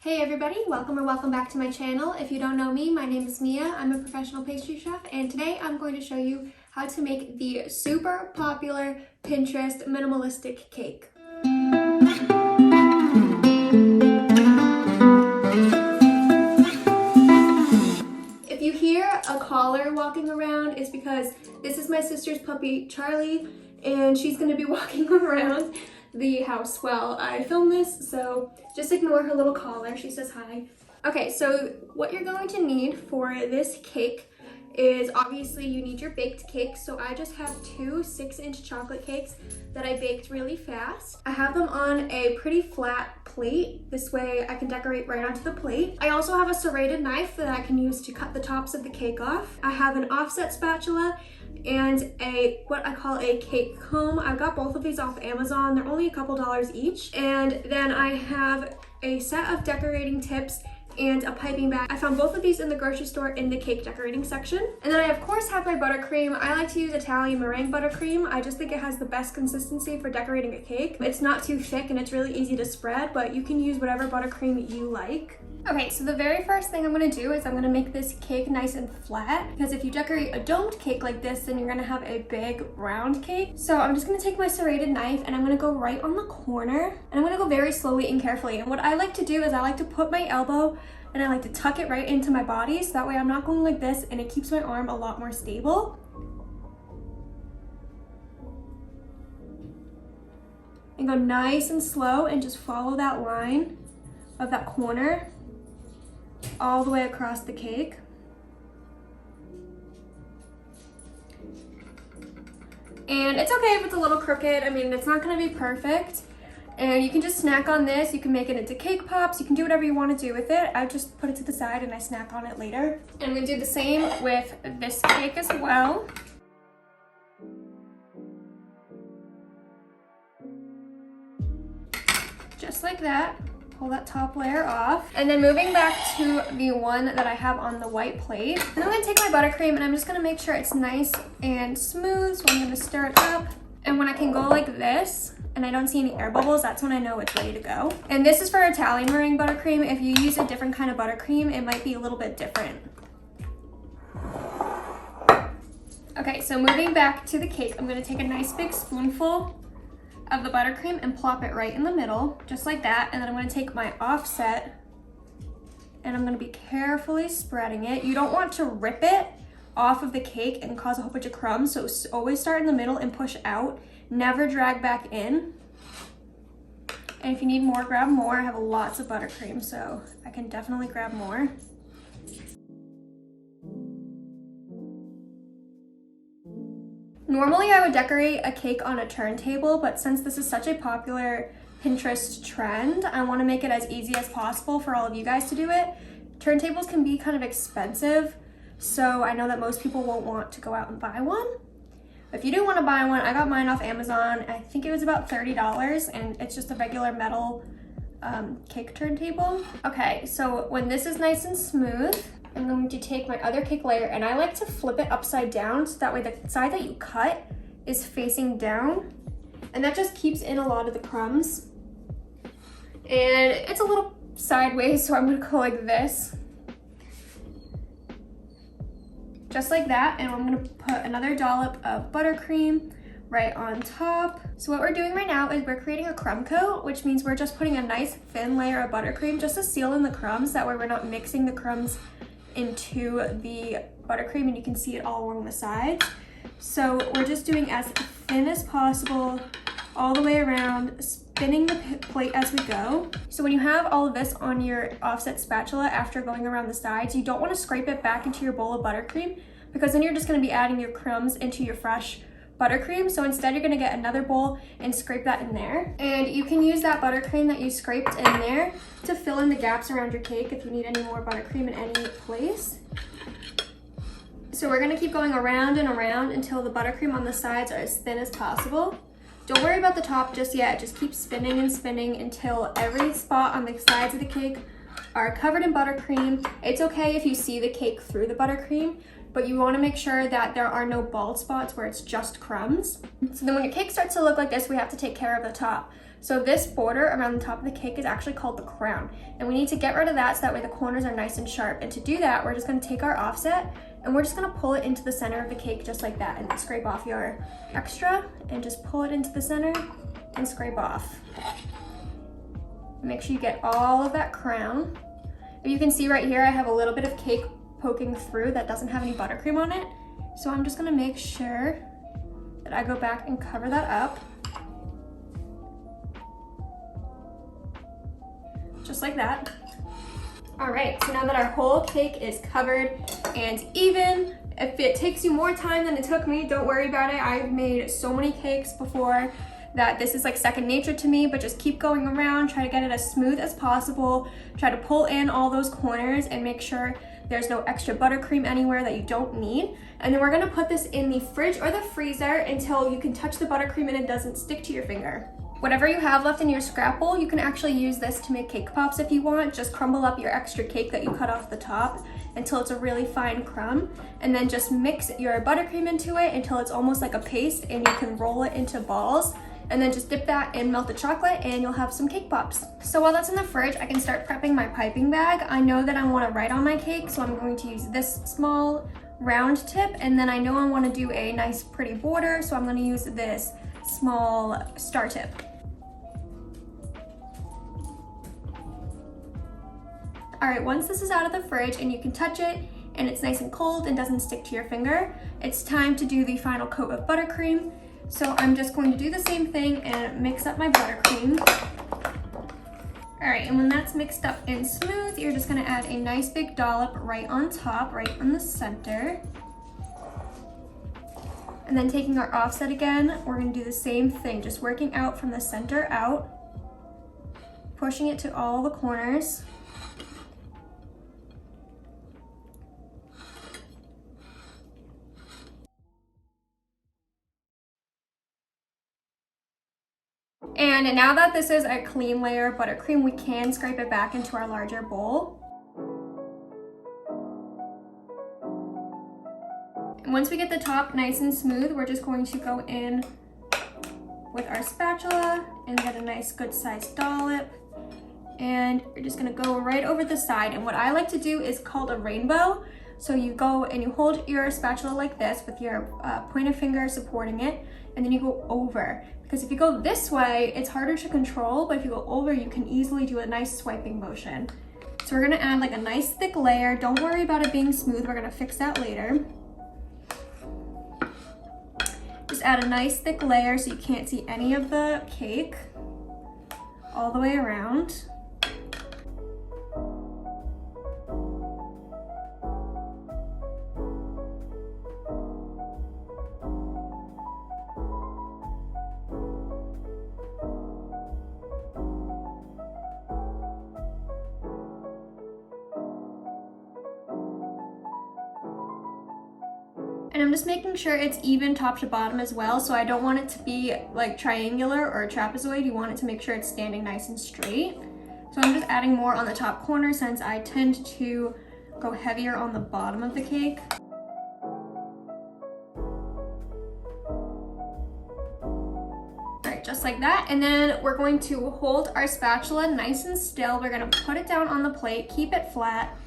Hey everybody, welcome or welcome back to my channel. If you don't know me, my name is Mia. I'm a professional pastry chef, and today I'm going to show you how to make the super popular Pinterest minimalistic cake. If you hear a collar walking around, it's because this is my sister's puppy, Charlie, and she's going to be walking around the house while I film this, so just ignore her little collar. She says hi. Okay, so what you're going to need for this cake is obviously you need your baked cake. So I just have two 6-inch chocolate cakes that I baked really fast. I have them on a pretty flat plate. This way I can decorate right onto the plate. I also have a serrated knife that I can use to cut the tops of the cake off. I have an offset spatula and what I call a cake comb. I got both of these off Amazon. They're only a couple dollars each. And then I have a set of decorating tips and a piping bag. I found both of these in the grocery store in the cake decorating section. And then I of course have my buttercream. I like to use Italian meringue buttercream. I just think it has the best consistency for decorating a cake. It's not too thick and it's really easy to spread, but you can use whatever buttercream you like. Okay, so the very first thing I'm gonna do is I'm gonna make this cake nice and flat, because if you decorate a domed cake like this, then you're gonna have a big round cake. So I'm just gonna take my serrated knife and I'm gonna go right on the corner, and I'm gonna go very slowly and carefully. And what I like to do is I like to put my elbow and I like to tuck it right into my body, so that way I'm not going like this and it keeps my arm a lot more stable. And go nice and slow and just follow that line of that corner all the way across the cake. And it's okay if it's a little crooked. I mean, it's not gonna be perfect. And you can just snack on this. You can make it into cake pops. You can do whatever you want to do with it. I just put it to the side and I snack on it later. And I'm gonna do the same with this cake as well. Just like that. Pull that top layer off. And then moving back to the one that I have on the white plate. And I'm gonna take my buttercream and I'm just gonna make sure it's nice and smooth. So I'm gonna stir it up. And when I can go like this, and I don't see any air bubbles, that's when I know it's ready to go. And this is for Italian meringue buttercream. If you use a different kind of buttercream, it might be a little bit different. Okay, so moving back to the cake, I'm gonna take a nice big spoonful of the buttercream and plop it right in the middle, just like that. And then I'm gonna take my offset and I'm gonna be carefully spreading it. You don't want to rip it off of the cake and cause a whole bunch of crumbs, so always start in the middle and push out. Never drag back in. And if you need more, grab more. I have lots of buttercream, so I can definitely grab more. Normally I would decorate a cake on a turntable, but since this is such a popular Pinterest trend, I want to make it as easy as possible for all of you guys to do it. Turntables can be kind of expensive, so I know that most people won't want to go out and buy one. If you do want to buy one, I got mine off Amazon. I think it was about $30, and it's just a regular metal cake turntable. Okay, so when this is nice and smooth, I'm going to take my other cake layer, and I like to flip it upside down so that way the side that you cut is facing down, and that just keeps in a lot of the crumbs. And it's a little sideways, so I'm going to go like this. Just like that, and I'm going to put another dollop of buttercream right on top. So what we're doing right now is we're creating a crumb coat, which means we're just putting a nice thin layer of buttercream just to seal in the crumbs. That way we're not mixing the crumbs into the buttercream and you can see it all along the side. So we're just doing as thin as possible all the way around, spinning the plate as we go. So when you have all of this on your offset spatula after going around the sides, you don't want to scrape it back into your bowl of buttercream, because then you're just going to be adding your crumbs into your fresh buttercream. So instead you're going to get another bowl and scrape that in there. And you can use that buttercream that you scraped in there to fill in the gaps around your cake if you need any more buttercream in any place. So we're going to keep going around and around until the buttercream on the sides are as thin as possible. Don't worry about the top just yet. Just keep spinning and spinning until every spot on the sides of the cake are covered in buttercream. It's okay if you see the cake through the buttercream, but you want to make sure that there are no bald spots where it's just crumbs. So then when your cake starts to look like this, we have to take care of the top. So this border around the top of the cake is actually called the crown. And we need to get rid of that so that way the corners are nice and sharp. And to do that, we're just gonna take our offset and we're just gonna pull it into the center of the cake just like that, and scrape off your extra and just pull it into the center and scrape off. Make sure you get all of that crown. You can see right here I have a little bit of cake poking through that doesn't have any buttercream on it. So I'm just gonna make sure that I go back and cover that up. Just like that. All right, so now that our whole cake is covered and even, if it takes you more time than it took me, don't worry about it. I've made so many cakes before that this is like second nature to me, but just keep going around, try to get it as smooth as possible, try to pull in all those corners and make sure there's no extra buttercream anywhere that you don't need. And then we're gonna put this in the fridge or the freezer until you can touch the buttercream and it doesn't stick to your finger. Whatever you have left in your scrap bowl, you can actually use this to make cake pops if you want. Just crumble up your extra cake that you cut off the top until it's a really fine crumb, and then just mix your buttercream into it until it's almost like a paste, and you can roll it into balls, and then just dip that in melted chocolate and you'll have some cake pops. So while that's in the fridge, I can start prepping my piping bag. I know that I want to write on my cake, so I'm going to use this small round tip, and then I know I want to do a nice pretty border, so I'm going to use this small star tip. All right, once this is out of the fridge and you can touch it and it's nice and cold and doesn't stick to your finger, it's time to do the final coat of buttercream. So I'm just going to do the same thing and mix up my buttercream. All right, and when that's mixed up and smooth, you're just gonna add a nice big dollop right on top, right in the center. And then taking our offset again, we're gonna do the same thing, just working out from the center out, pushing it to all the corners. And now that this is a clean layer of buttercream, we can scrape it back into our larger bowl. And once we get the top nice and smooth, we're just going to go in with our spatula and get a nice good sized dollop. And you're just gonna go right over the side. And what I like to do is called a rainbow. So you go and you hold your spatula like this with your pointer finger supporting it, and then you go over. Because if you go this way, it's harder to control, but if you go over, you can easily do a nice swiping motion. So we're gonna add like a nice thick layer. Don't worry about it being smooth, we're gonna fix that later. Just add a nice thick layer so you can't see any of the cake all the way around. And I'm just making sure it's even top to bottom as well, so I don't want it to be like triangular or trapezoid. You want it to make sure it's standing nice and straight. So I'm just adding more on the top corner since I tend to go heavier on the bottom of the cake. Alright, just like that. And then we're going to hold our spatula nice and still. We're gonna put it down on the plate, keep it flat,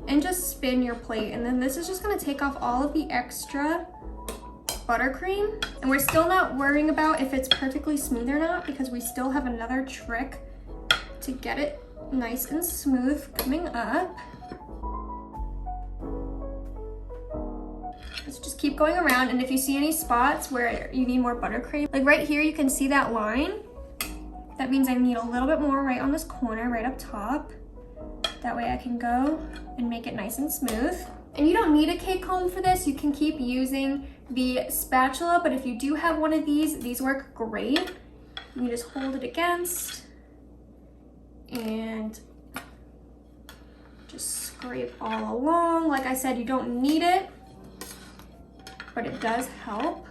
and just spin your plate. And then this is just gonna take off all of the extra buttercream. And we're still not worrying about if it's perfectly smooth or not, because we still have another trick to get it nice and smooth coming up. So just keep going around, and if you see any spots where you need more buttercream, like right here, you can see that line. That means I need a little bit more right on this corner, right up top. That way I can go and make it nice and smooth. And you don't need a cake comb for this. You can keep using the spatula, but if you do have one of these work great. You just hold it against and just scrape all along. Like I said, you don't need it, but it does help.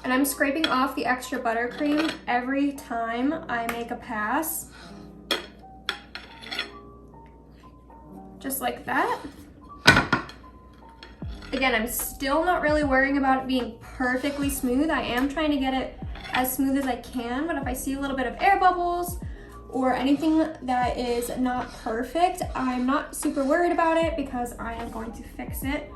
And I'm scraping off the extra buttercream every time I make a pass. Just like that. Again, I'm still not really worrying about it being perfectly smooth. I am trying to get it as smooth as I can, but if I see a little bit of air bubbles or anything that is not perfect, I'm not super worried about it because I am going to fix it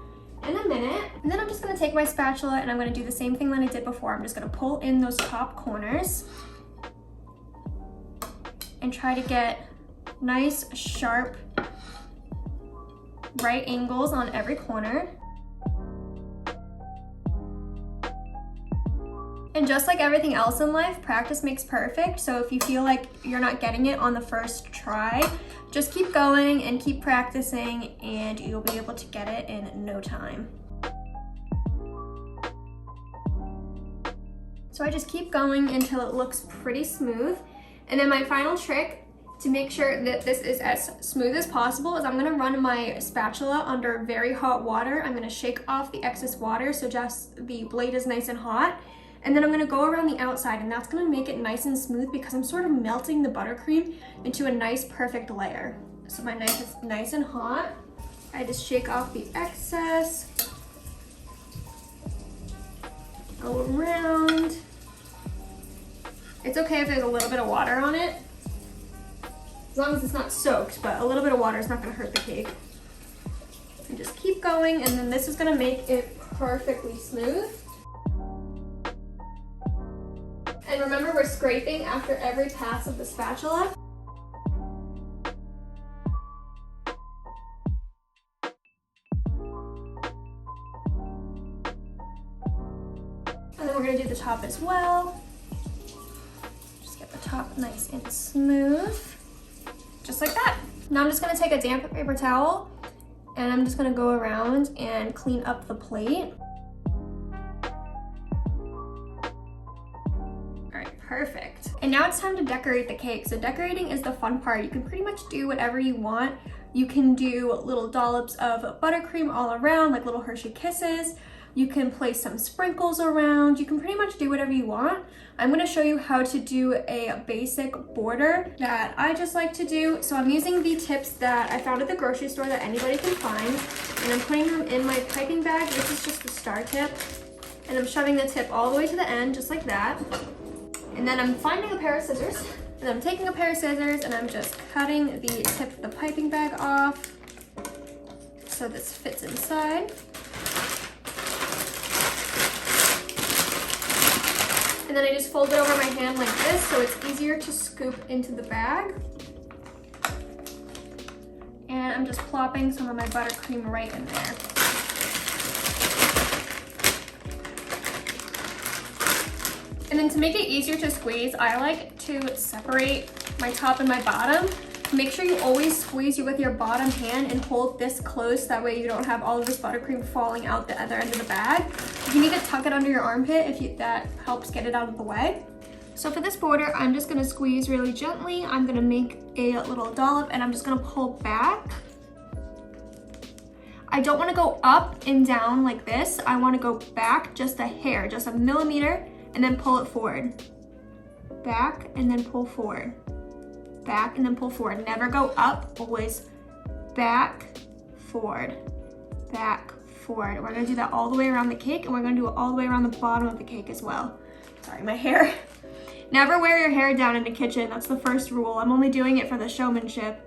in a minute. And then I'm just gonna take my spatula and I'm gonna do the same thing that I did before. I'm just gonna pull in those top corners and try to get nice, sharp, right angles on every corner. And just like everything else in life, practice makes perfect. So if you feel like you're not getting it on the first try, just keep going and keep practicing and you'll be able to get it in no time. So I just keep going until it looks pretty smooth. And then my final trick to make sure that this is as smooth as possible is I'm gonna run my spatula under very hot water. I'm gonna shake off the excess water so just the blade is nice and hot. And then I'm gonna go around the outside and that's gonna make it nice and smooth because I'm sort of melting the buttercream into a nice perfect layer. So my knife is nice and hot. I just shake off the excess. Go around. It's okay if there's a little bit of water on it, as long as it's not soaked, but a little bit of water is not gonna hurt the cake. And just keep going, and then this is gonna make it perfectly smooth. And remember, we're scraping after every pass of the spatula. And then we're gonna do the top as well. Just get the top nice and smooth, just like that. Now I'm just gonna take a damp paper towel and I'm just gonna go around and clean up the plate. Perfect. And now it's time to decorate the cake. So decorating is the fun part. You can pretty much do whatever you want. You can do little dollops of buttercream all around, like little Hershey Kisses. You can place some sprinkles around. You can pretty much do whatever you want. I'm gonna show you how to do a basic border that I just like to do. So I'm using the tips that I found at the grocery store that anybody can find, and I'm putting them in my piping bag. This is just the star tip. And I'm shoving the tip all the way to the end, just like that. And then I'm finding a pair of scissors, and I'm taking a pair of scissors and I'm just cutting the tip of the piping bag off so this fits inside. And then I just fold it over my hand like this so it's easier to scoop into the bag. And I'm just plopping some of my buttercream right in there. And then to make it easier to squeeze, I like to separate my top and my bottom. Make sure you always squeeze with your bottom hand and hold this close. That way you don't have all of this buttercream falling out the other end of the bag. If you need to tuck it under your armpit, that helps get it out of the way. So for this border, I'm just gonna squeeze really gently. I'm gonna make a little dollop and I'm just gonna pull back. I don't wanna go up and down like this. I wanna go back just a hair, just a millimeter, and then pull it forward. Back and then pull forward. Back and then pull forward. Never go up, always back, forward, back, forward. We're gonna do that all the way around the cake, and we're gonna do it all the way around the bottom of the cake as well. Sorry, my hair. Never wear your hair down in the kitchen. That's the first rule. I'm only doing it for the showmanship.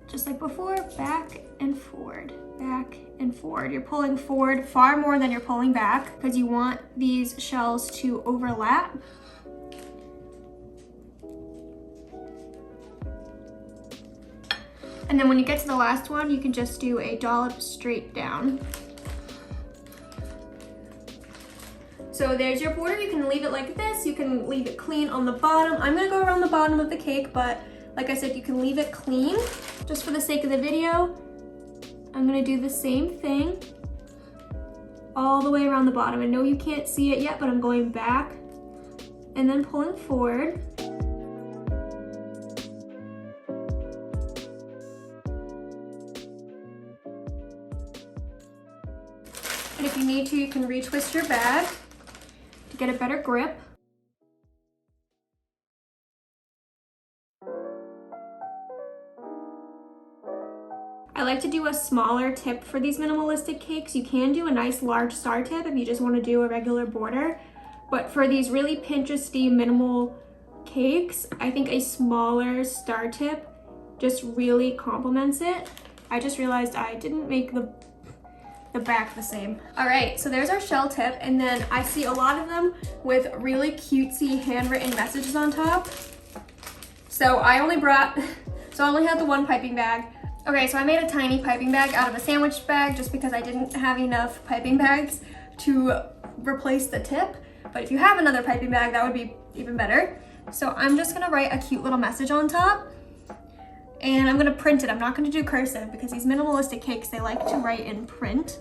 Just like before, back and forward, back and forward. You're pulling forward far more than you're pulling back because you want these shells to overlap. And then when you get to the last one, you can just do a dollop straight down. So there's your border. You can leave it like this. You can leave it clean on the bottom. I'm gonna go around the bottom of the cake, but like I said, you can leave it clean. Just for the sake of the video, I'm gonna do the same thing all the way around the bottom. I know you can't see it yet, but I'm going back and then pulling forward. And if you need to, you can retwist your bag to get a better grip. I like to do a smaller tip for these minimalistic cakes. You can do a nice large star tip if you just want to do a regular border. But for these really Pinteresty minimal cakes, I think a smaller star tip just really complements it. I just realized I didn't make the back the same. All right, so there's our shell tip, and then I see a lot of them with really cutesy handwritten messages on top. So I only had the one piping bag. Okay, so I made a tiny piping bag out of a sandwich bag just because I didn't have enough piping bags to replace the tip. But if you have another piping bag, that would be even better. So I'm just gonna write a cute little message on top, and I'm gonna print it. I'm not gonna do cursive because these minimalistic cakes, they like to write in print.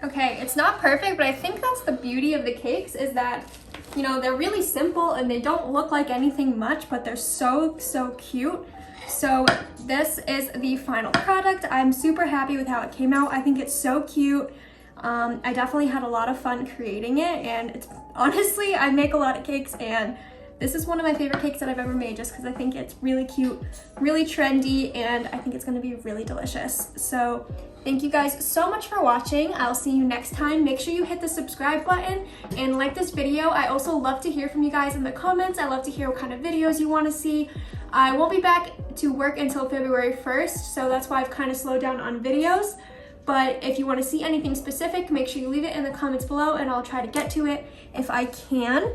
Okay, it's not perfect, but I think that's the beauty of the cakes, is that, you know, they're really simple and they don't look like anything much, but they're so cute. So this is the final product. I'm super happy with how it came out. I think it's so cute. I definitely had a lot of fun creating it, and it's honestly, I make a lot of cakes, and this is one of my favorite cakes that I've ever made just because I think it's really cute, really trendy, and I think it's gonna be really delicious. So thank you guys so much for watching. I'll see you next time. Make sure you hit the subscribe button and like this video. I also love to hear from you guys in the comments. I love to hear what kind of videos you want to see. I won't be back to work until February 1st, so that's why I've kind of slowed down on videos. But if you want to see anything specific, make sure you leave it in the comments below and I'll try to get to it if I can.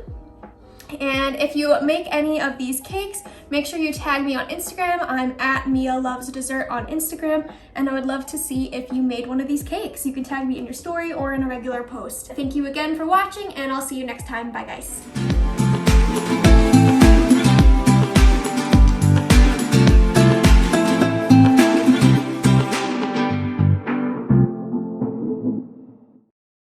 And if you make any of these cakes, make sure you tag me on Instagram. I'm at Mia Loves Dessert on Instagram, and I would love to see if you made one of these cakes. You can tag me in your story or in a regular post. Thank you again for watching, and I'll see you next time. Bye, guys.